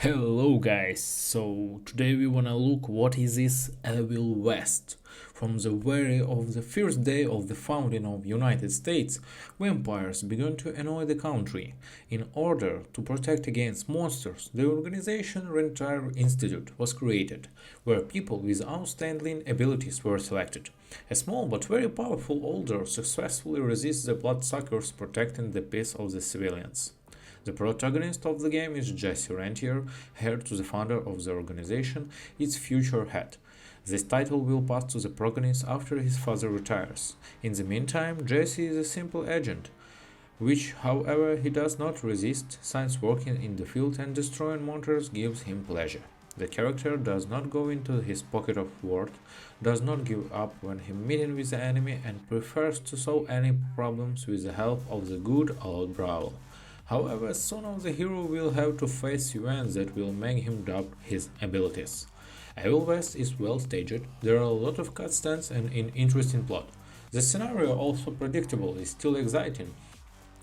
Hello guys, so today we wanna look what is this Evil West. From the very of the first day of the founding of United States, vampires began to annoy the country. In order to protect against monsters, the organization Rentire Institute was created, where people with outstanding abilities were selected. A small but very powerful order successfully resists the bloodsuckers protecting the peace of the civilians. The protagonist of the game is Jesse Rentier, heir to the founder of the organization, its future head. This title will pass to the protagonist after his father retires. In the meantime, Jesse is a simple agent, which, however, he does not resist, since working in the field and destroying monsters gives him pleasure. The character does not go into his pocket of work, does not give up when he meeting with the enemy, and prefers to solve any problems with the help of the good old Brawl. However, soon the hero will have to face events that will make him doubt his abilities. Evil West is well staged, there are a lot of cutscenes and an interesting plot. The scenario, also predictable, is still exciting,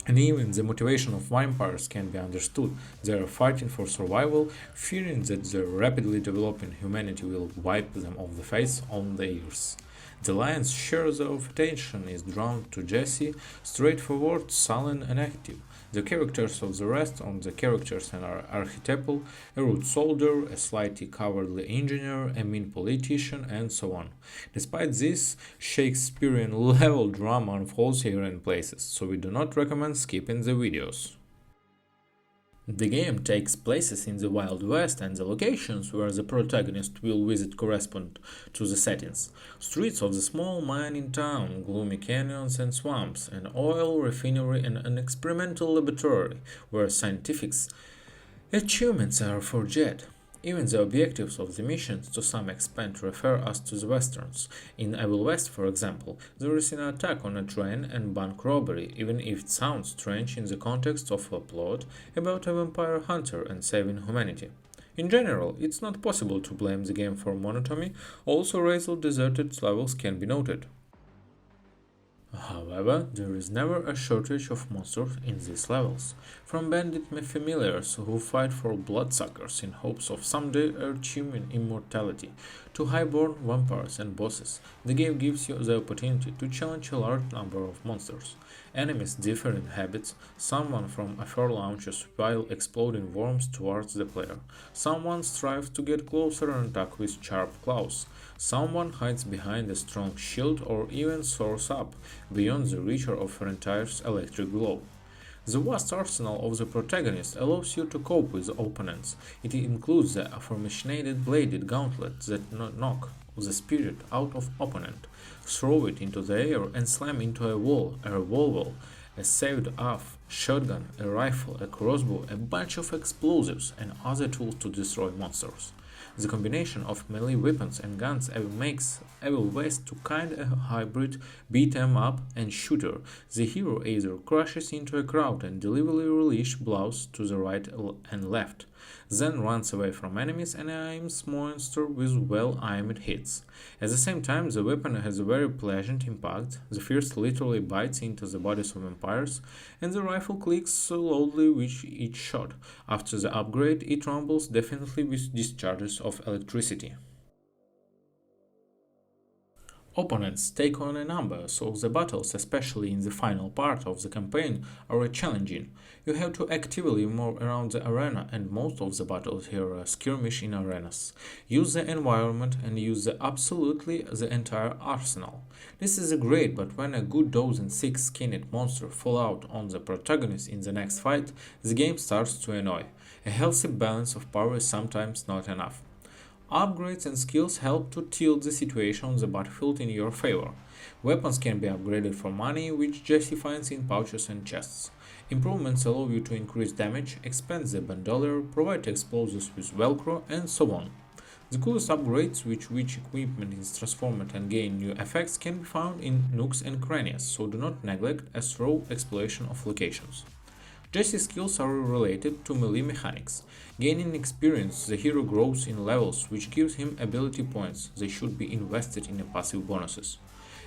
and even the motivation of vampires can be understood. They are fighting for survival, fearing that their rapidly developing humanity will wipe them off the face on the earth. The lion's share of attention is drawn to Jesse, straightforward, sullen, and active. The characters of the rest on the characters and are archetypal, a rude soldier, a slightly cowardly engineer, a mean politician, and so on. Despite this, Shakespearean level drama unfolds here in places, so we do not recommend skipping the videos. The game takes places in the Wild West, and the locations where the protagonist will visit correspond to the settings. Streets of the small mining town, gloomy canyons and swamps, an oil refinery and an experimental laboratory where scientific achievements are forged. Even the objectives of the missions to some extent refer us to the westerns. In Evil West, for example, there is an attack on a train and bank robbery, even if it sounds strange in the context of a plot about a vampire hunter and saving humanity. In general, it's not possible to blame the game for monotony, also rather deserted levels can be noted. However, there is never a shortage of monsters in these levels, from bandit familiars who fight for bloodsuckers in hopes of someday achieving immortality, to highborn vampires and bosses. The game gives you the opportunity to challenge a large number of monsters. Enemies differ in habits, someone from afar launches while exploding worms towards the player, someone strives to get closer and attack with sharp claws, someone hides behind a strong shield or even soars up, beyond the reach of Rentire's electric glow. The vast arsenal of the protagonist allows you to cope with opponents. It includes the aforementioned bladed gauntlet that knock the spirit out of opponent, throw it into the air and slam into a wall, a revolver, a sawed-off shotgun, a rifle, a crossbow, a bunch of explosives, and other tools to destroy monsters. The combination of melee weapons and guns makes Evil West to kind of a hybrid beat 'em up and shooter. The hero either crashes into a crowd and deliberately releases blows to the right and left, then runs away from enemies and aims monster with well-aimed hits. At the same time, the weapon has a very pleasant impact. The first literally bites into the bodies of vampires, and the rifle clicks so loudly with each shot. After the upgrade, it rumbles definitely with discharges of electricity. Opponents take on a number, so the battles, especially in the final part of the campaign, are challenging. You have to actively move around the arena, and most of the battles here are skirmish in arenas. Use the environment and use absolutely the entire arsenal. This is great, but when a good dozen thick-skinned monsters fall out on the protagonist in the next fight, the game starts to annoy. A healthy balance of power is sometimes not enough. Upgrades and skills help to tilt the situation on the battlefield in your favor. Weapons can be upgraded for money, which Jesse finds in pouches and chests. Improvements allow you to increase damage, expand the bandolier, provide explosives with velcro, and so on. The coolest upgrades, which equipment is transformed and gain new effects, can be found in nooks and crannies, so do not neglect a thorough exploration of locations. Jesse's skills are related to melee mechanics. Gaining experience, the hero grows in levels, which gives him ability points. They should be invested in passive bonuses.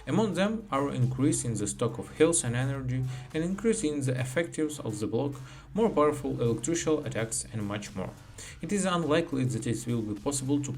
Among them are increase in the stock of health and energy, an increase in the effectiveness of the block, more powerful electrical attacks, and much more. It is unlikely that it will be possible to